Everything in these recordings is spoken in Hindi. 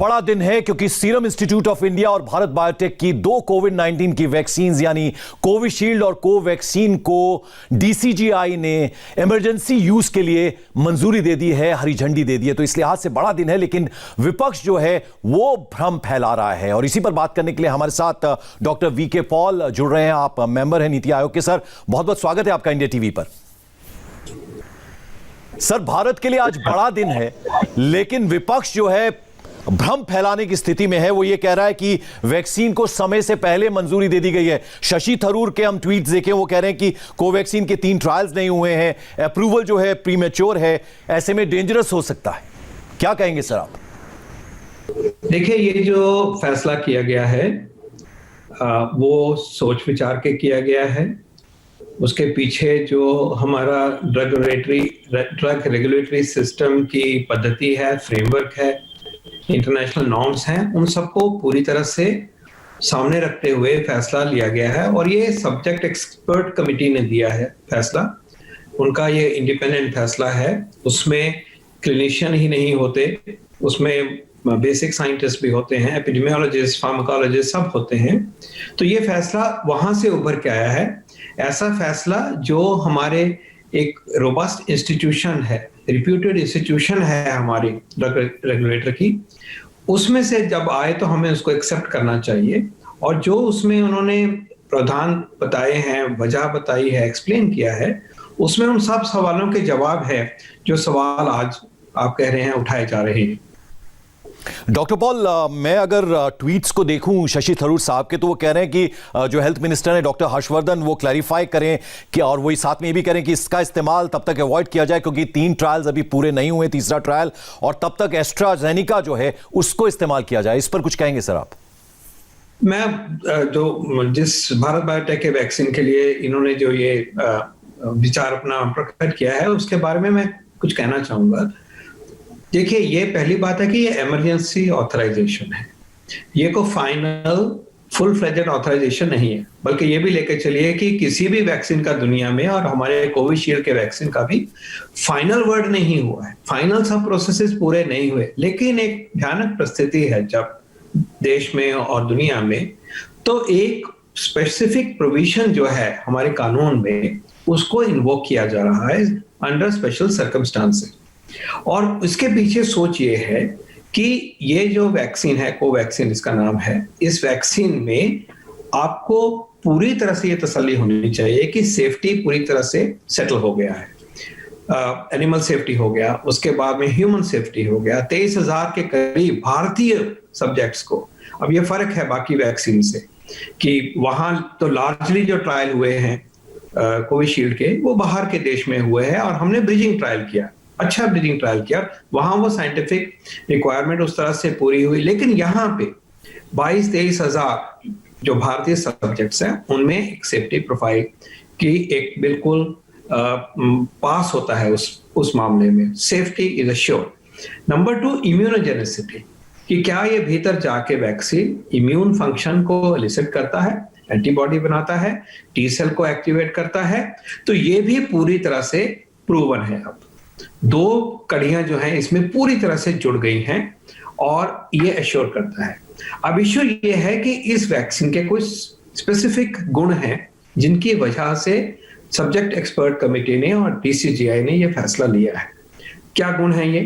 बड़ा दिन है क्योंकि सीरम इंस्टीट्यूट ऑफ इंडिया और भारत बायोटेक की दो कोविड-19 की वैक्सीन यानी कोविशील्ड और कोवैक्सीन को डीसीजीआई ने इमरजेंसी यूज के लिए मंजूरी दे दी है, हरी झंडी दे दी है। तो इस लिहाज से बड़ा दिन है, लेकिन विपक्ष जो है वो भ्रम फैला रहा है। और इसी पर बात करने के लिए हमारे साथ डॉक्टर वीके पॉल जुड़ रहे हैं। आप मेंबर हैं नीति आयोग के। सर, बहुत बहुत स्वागत है आपका इंडिया टीवी पर। सर, भारत के लिए आज बड़ा दिन है, लेकिन विपक्ष जो है भ्रम फैलाने की स्थिति में है। वो ये कह रहा है कि वैक्सीन को समय से पहले मंजूरी दे दी गई है। शशि थरूर के हम ट्वीट्स देखें, वो कह रहे हैं कि कोवैक्सीन के 3 ट्रायल्स नहीं हुए हैं, अप्रूवल जो है प्रीमेच्योर है, ऐसे में डेंजरस हो सकता है। क्या कहेंगे सर आप? देखिए, ये जो फैसला किया गया है वो सोच विचार के किया गया है। उसके पीछे जो हमारा ड्रग रेगुलेटरी सिस्टम की पद्धति है, फ्रेमवर्क है, इंटरनेशनल नॉर्म्स हैं, उन सबको पूरी तरह से सामने रखते हुए फैसला लिया गया है। और ये सब्जेक्ट एक्सपर्ट कमेटी ने दिया है फैसला। उनका ये इंडिपेंडेंट फैसला है। उसमें क्लिनिशियन ही नहीं होते, उसमें बेसिक साइंटिस्ट भी होते हैं, एपिडेमियोलॉजिस्ट, फार्माकोलॉजिस्ट सब होते हैं। तो ये फैसला वहां से उभर के आया है। ऐसा फैसला जो हमारे एक रोबस्ट इंस्टीट्यूशन है, रिप्यूटेड इंस्टीट्यूशन है हमारी ड्रग रेगुलेटर की, उसमें से जब आए तो हमें उसको एक्सेप्ट करना चाहिए। और जो उसमें उन्होंने प्रावधान बताए हैं, वजह बताई है, एक्सप्लेन किया है, उसमें उन सब सवालों के जवाब है जो सवाल आज आप कह रहे हैं उठाए जा रहे हैं। डॉक्टर पॉल, मैं अगर ट्वीट्स को देखूं शशि थरूर साहब के, तो वो कह रहे हैं कि जो हेल्थ मिनिस्टर है डॉक्टर हर्षवर्धन, वो क्लैरिफाई करें कि, और वही साथ में ये भी करें कि इसका इस्तेमाल तब तक अवॉइड किया जाए क्योंकि 3 ट्रायल्स अभी पूरे नहीं हुए, तीसरा ट्रायल, और तब तक एस्ट्राजेनेका जो है उसको इस्तेमाल किया जाए। इस पर कुछ कहेंगे सर आप? मैं जिस भारत बायोटेक के वैक्सीन के लिए इन्होंने जो ये विचार अपना प्रकट किया है, उसके बारे में मैं कुछ कहना चाहूंगा। देखिए, ये पहली बात है कि ये इमरजेंसी ऑथराइजेशन है। ये को फाइनल फुल फ्लेजेड ऑथराइजेशन नहीं है, बल्कि ये भी लेकर चलिए कि किसी भी वैक्सीन का दुनिया में, और हमारे कोविशील्ड के वैक्सीन का भी फाइनल वर्ड नहीं हुआ है, फाइनल सब प्रोसेसेस पूरे नहीं हुए। लेकिन एक भयानक परिस्थिति है जब देश में और दुनिया में, तो एक स्पेसिफिक प्रोविजन जो है हमारे कानून में, उसको इन्वोक किया जा रहा है अंडर स्पेशल सर्कमस्टांसेस। और इसके पीछे सोच ये है कि ये जो वैक्सीन है, कोवैक्सीन इसका नाम है, इस वैक्सीन में आपको पूरी तरह से ये तसल्ली होनी चाहिए कि सेफ्टी पूरी तरह से सेटल हो गया है। एनिमल सेफ्टी हो गया, उसके बाद में ह्यूमन सेफ्टी हो गया। 23,000 के करीब भारतीय सब्जेक्ट्स को, अब ये फर्क है बाकी वैक्सीन से कि वहां तो लार्जली जो ट्रायल हुए हैं कोविशील्ड के, वो बाहर के देश में हुए हैं, और हमने ब्रिजिंग ट्रायल किया, अच्छा ब्रीडिंग ट्रायल किया, वहां वो साइंटिफिक रिक्वायरमेंट उस तरह से पूरी हुई। लेकिन यहाँ पे 22-23 हजार जो भारतीय सब्जेक्ट्स हैं, उनमें एक सेफ्टी प्रोफाइल की एक बिल्कुल पास होता है उस मामले में। Safety is assured. Number 2, immunogenicity, कि क्या ये भीतर जाके वैक्सीन इम्यून फंक्शन को एलिसिट करता है, एंटीबॉडी बनाता है, टी सेल को एक्टिवेट करता है। तो ये भी पूरी तरह से प्रूवन है। अब 2 कड़ियां जो हैं इसमें पूरी तरह से जुड़ गई हैं, और ये एश्योर करता है। अब इश्यू ये है कि इस वैक्सीन के कुछ स्पेसिफिक गुण हैं जिनकी वजह से सब्जेक्ट एक्सपर्ट कमेटी ने और डीसीजीआई ने ये फैसला लिया है। क्या गुण है ये?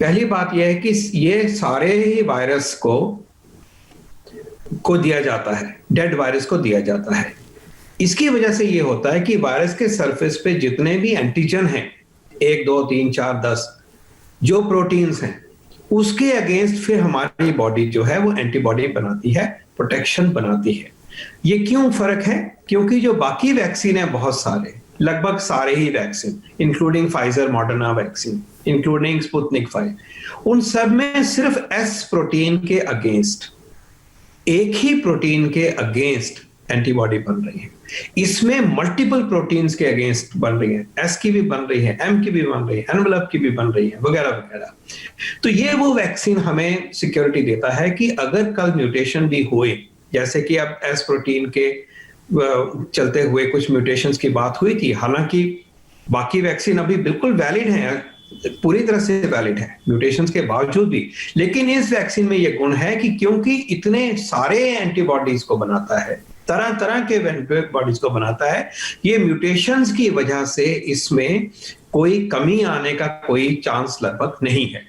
पहली बात यह है कि ये सारे ही वायरस को दिया जाता है, डेड वायरस को दिया जाता है। इसकी वजह से ये होता है कि वायरस के सरफेस पे जितने भी एंटीजन हैं, 1, 2, 3, 4, 10 जो प्रोटीन्स हैं, उसके अगेंस्ट फिर हमारी बॉडी जो है वो एंटीबॉडी बनाती है, प्रोटेक्शन बनाती है। ये क्यों फर्क है? क्योंकि जो बाकी वैक्सीन है, बहुत सारे, लगभग सारे ही vaccine, including Pfizer, Moderna vaccine, including Sputnik 5, उन सब में सिर्फ एस प्रोटीन के अगेंस्ट, एक ही प्रोटीन के अगेंस्ट एंटीबॉडी बन रही है। इसमें मल्टीपल प्रोटीन्स के अगेंस्ट बन रही है, एस की भी बन रही है, एम की भी बन रही है, एनवेलप की भी बन रही है, वगैरह वगैरह। तो ये वो वैक्सीन हमें सिक्योरिटी देता है कि अगर कल म्यूटेशन भी हुए, जैसे कि अब एस प्रोटीन के चलते हुए कुछ म्यूटेशंस की बात हुई थी, हालांकि बाकी वैक्सीन अभी बिल्कुल वैलिड है, पूरी तरह से वैलिड है म्यूटेशंस के बावजूद भी। लेकिन इस वैक्सीन में यह गुण है कि क्योंकि इतने सारे एंटीबॉडीज को बनाता है, तरह तरह के एंटीबॉडीज को बनाता है, ये म्यूटेशंस की वजह से इसमें कोई कमी आने का कोई चांस लगभग नहीं है।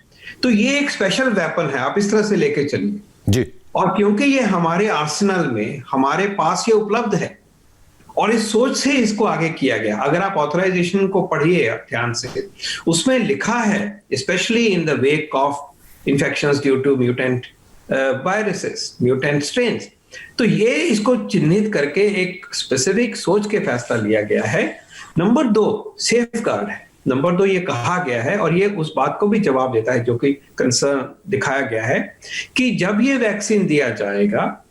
तो ये एक स्पेशल वेपन है, आप इस तरह से लेके चलिए जी। और क्योंकि ये हमारे आर्सेनल में हमारे पास ये उपलब्ध है और इस सोच से इसको आगे किया गया। अगर आप ऑथराइजेशन को पढ़िए ध्यान से, उसमें लिखा है specially in the wake of infections due to mutant viruses, mutant strains, तो ये इसको चिन्हित करके एक स्पेसिफिक सोच के फैसला लिया गया है। नंबर 2 सेफ गार्ड है। नंबर 2 ये कहा गया है और ये उस बात को भी जवाब देता है जो कि कंसर्न दिखाया गया है कि जब ये वैक्सीन दिया जाएगा,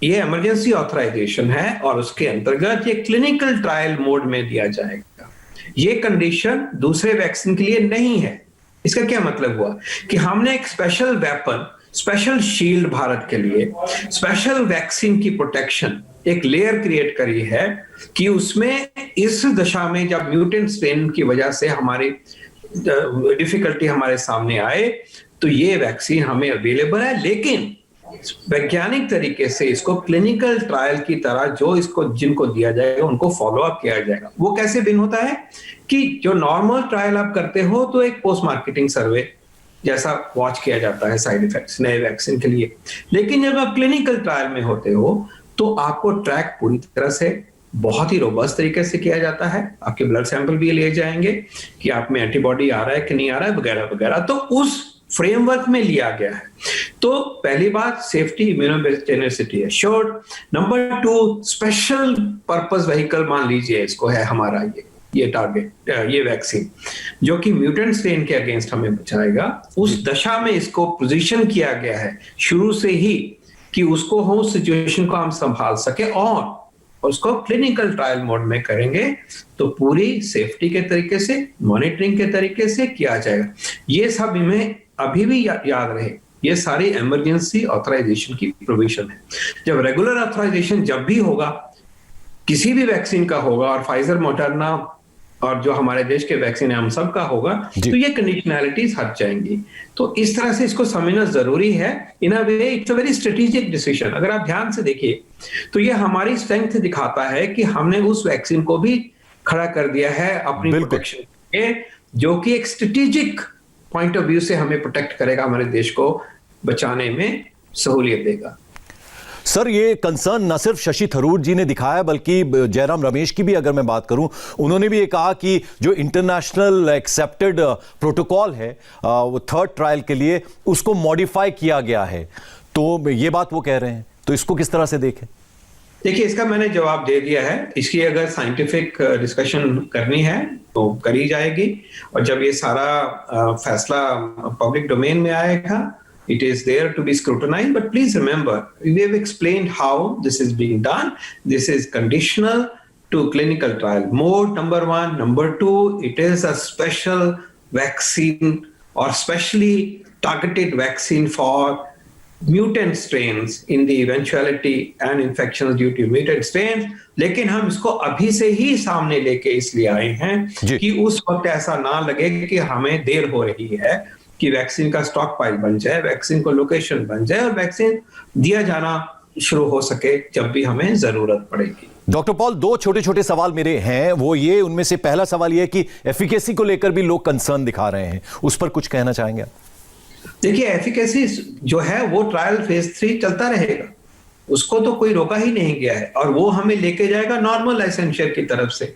ये इमरजेंसी ऑथराइजेशन है और उसके अंतर्गत ये क्लिनिकल ट्रायल मोड में दिया जाएगा। ये कंडीशन दूसरे वैक्सीन के लिए नहीं है। इसका क्या मतलब हुआ कि हमने एक special weapon, special shield Bharat के लिए, स्पेशल वैक्सीन की प्रोटेक्शन, एक लेयर क्रिएट करी है कि उसमें इस दशा में जब म्यूटेंट स्ट्रेन की वजह से हमारी डिफिकल्टी हमारे सामने आए तो ये वैक्सीन हमें अवेलेबल है। लेकिन वैज्ञानिक तरीके से इसको क्लिनिकल ट्रायल की तरह जो इसको जिनको दिया जाएगा उनको फॉलो अप किया जाएगा। वो कैसे भिन्न होता है कि जो नॉर्मल ट्रायल आप करते हो तो एक पोस्ट मार्केटिंग सर्वे जैसा वॉच किया जाता है साइड इफेक्ट्स नए वैक्सीन के लिए, लेकिन जब आप क्लिनिकल ट्रायल में होते हो तो आपको ट्रैक पूरी तरह से बहुत ही रोबस्ट तरीके से किया जाता है। आपके ब्लड सैंपल भी लिए जाएंगे कि आप में एंटीबॉडी आ रहा है कि नहीं आ रहा है वगैरह वगैरह, तो उस फ्रेमवर्क में लिया गया है। तो पहली बात सेफ्टी, इम्यूनोजेनिसिटी है assured. Number 2 special purpose vehicle मान लीजिए इसको है हमारा ये टारगेट, ये वैक्सीन जो कि म्यूटेंट स्ट्रेन के अगेंस्ट हमें बचाएगा, उस दशा में इसको पोजीशन किया गया है शुरू से ही कि उसको हो सिचुएशन को हम संभाल सके और उसको क्लिनिकल ट्रायल मोड में करेंगे तो पूरी सेफ्टी के तरीके से, मॉनिटरिंग के तरीके से किया जाएगा। ये सब हमें अभी भी याद रहे, ये सारी इमरजेंसी ऑथराइजेशन की प्रोविजन है। जब रेगुलर ऑथराइजेशन जब भी होगा, किसी भी वैक्सीन का होगा और फाइजर, मॉडर्ना और जो हमारे देश के वैक्सीन है हम सब का होगा, तो ये कंडीशनैलिटीज हट जाएंगी। तो इस तरह से इसको समझना जरूरी है। In a way it's a very strategic decision. अगर आप ध्यान से देखिए तो ये हमारी स्ट्रेंथ दिखाता है कि हमने उस वैक्सीन को भी खड़ा कर दिया है अपनी प्रोटेक्शन के, जो कि एक स्ट्रेटेजिक पॉइंट ऑफ व्यू से हमें प्रोटेक्ट करेगा, हमारे देश को बचाने में सहूलियत देगा। सर, ये कंसर्न न सिर्फ शशि थरूर जी ने दिखाया बल्कि जयराम रमेश की भी अगर मैं बात करूं, उन्होंने भी ये कहा कि जो इंटरनेशनल एक्सेप्टेड प्रोटोकॉल है वो थर्ड ट्रायल के लिए, उसको मॉडिफाई किया गया है। तो ये बात वो कह रहे हैं, तो इसको किस तरह से देखें? देखिए, इसका मैंने जवाब दे दिया है। इसकी अगर साइंटिफिक डिस्कशन करनी है तो करी जाएगी और जब ये सारा फैसला पब्लिक डोमेन में आएगा, it is there to be scrutinized. But please remember, we have explained how this is being done. This is conditional to clinical trial mode, number 1. Number 2, it is a special vaccine or specially targeted vaccine for mutant strains in the eventuality and infections due to mutant strains. लेकिन हम इसको अभी से ही सामने लेके इसलिए आए हैं कि उस वक्त ऐसा ना लगे कि हमें देर हो रही है, कि वैक्सीन का स्टॉक पाइल बन जाए, वैक्सीन को लोकेशन बन जाए और वैक्सीन दिया जाना शुरू हो सके जब भी हमें जरूरत पड़ेगी। डॉक्टर पॉल, 2 छोटे छोटे सवाल मेरे हैं, वो ये, उनमें से पहला सवाल ये है कि एफिकेसी को लेकर भी लोग कंसर्न दिखा रहे हैं, उस पर कुछ कहना चाहेंगे आप? देखिए, एफिकेसी जो है वो ट्रायल फेज 3 चलता रहेगा, उसको तो कोई रोका ही नहीं गया है और वो हमें लेके जाएगा नॉर्मल लाइसेंशियर की तरफ से,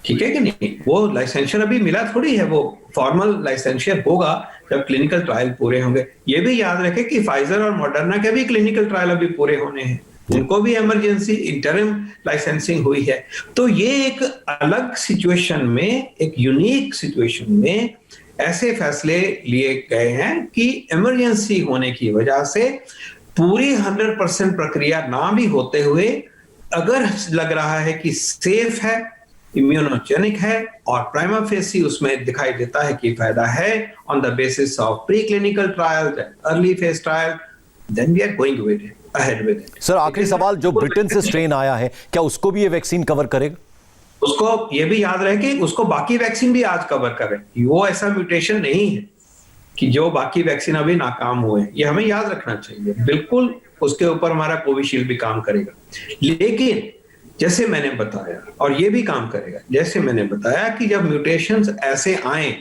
ठीक है कि नहीं? वो लाइसेंशियर अभी मिला थोड़ी है, वो फॉर्मल लाइसेंशियर होगा जब क्लिनिकल ट्रायल पूरे होंगे। ये भी याद रखें कि फाइजर और मॉडर्ना के भी क्लिनिकल ट्रायल अभी पूरे होने हैं, उनको भी इमरजेंसी इंटरिम लाइसेंसिंग हुई है। तो ये एक अलग सिचुएशन में, एक यूनिक सिचुएशन में ऐसे फैसले लिए गए हैं कि इमरजेंसी होने की वजह से पूरी 100% प्रक्रिया ना भी होते हुए अगर लग रहा है कि सेफ है, इम्यूनोजेनिक है और प्राइमा फेसी उसमें दिखाई देता है कि फायदा है on the basis of pre clinical trial, early phase trial, then we are going with it, ahead with it. Sir, आखिरी सवाल, जो ब्रिटेन से स्ट्रेन आया है, क्या उसको भी ये वैक्सीन कवर करेगा? उसको ये भी याद रहे कि उसको बाकी वैक्सीन भी आज कवर कर रहे हैं। वो ऐसा म्यूटेशन नहीं है कि जो बाकी वैक्सीन अभी नाकाम हुए, ये हमें याद रखना चाहिए। बिल्कुल उसके ऊपर हमारा कोविशील्ड भी काम करेगा, लेकिन जैसे मैंने बताया, और ये भी काम करेगा जैसे मैंने बताया, कि जब म्यूटेशंस ऐसे आए,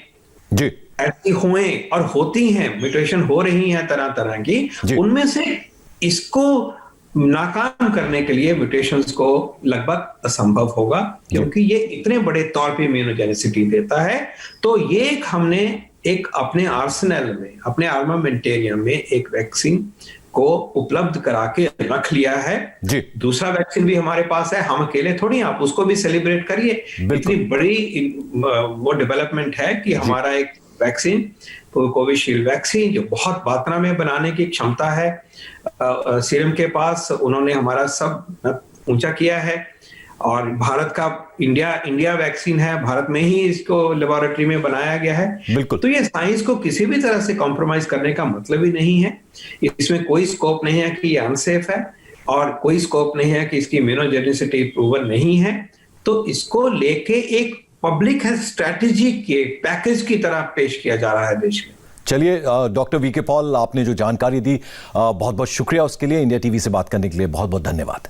जी ऐसी हुए और होती हैं, म्यूटेशन हो रही हैं तरह तरह की, उनमें से इसको नाकाम करने के लिए म्यूटेशंस को लगभग असंभव होगा, क्योंकि ये इतने बड़े तौर पे इम्यूनोजेनिसिटी देता है। तो ये हमने एक अपने आर्सेनल में, अपने आर्मामेंटेरियम में एक वैक्सीन को उपलब्ध करा के रख लिया है। जी। दूसरा वैक्सीन भी हमारे पास है, हम अकेले थोड़ी, आप उसको भी सेलिब्रेट करिए। इतनी बड़ी वो डेवलपमेंट है कि हमारा एक वैक्सीन, कोविशील्ड वैक्सीन, जो बहुत मात्रा में बनाने की क्षमता है सीरम के पास, उन्होंने हमारा सब ऊंचा किया है। और भारत का इंडिया वैक्सीन है, भारत में ही इसको लेबोरेटरी में बनाया गया है। तो ये साइंस को किसी भी तरह से कॉम्प्रोमाइज करने का मतलब ही नहीं है। इसमें कोई स्कोप नहीं है कि ये अनसेफ है, और कोई स्कोप नहीं है कि इसकी इम्यूनोजेनिसिटी प्रूवन नहीं है। तो इसको लेके एक पब्लिक हेल्थ स्ट्रेटेजी के पैकेज की तरह पेश किया जा रहा है देश में। चलिए डॉक्टर वीके पॉल, आपने जो जानकारी दी बहुत बहुत शुक्रिया उसके लिए। इंडिया टीवी से बात करने के लिए बहुत बहुत धन्यवाद।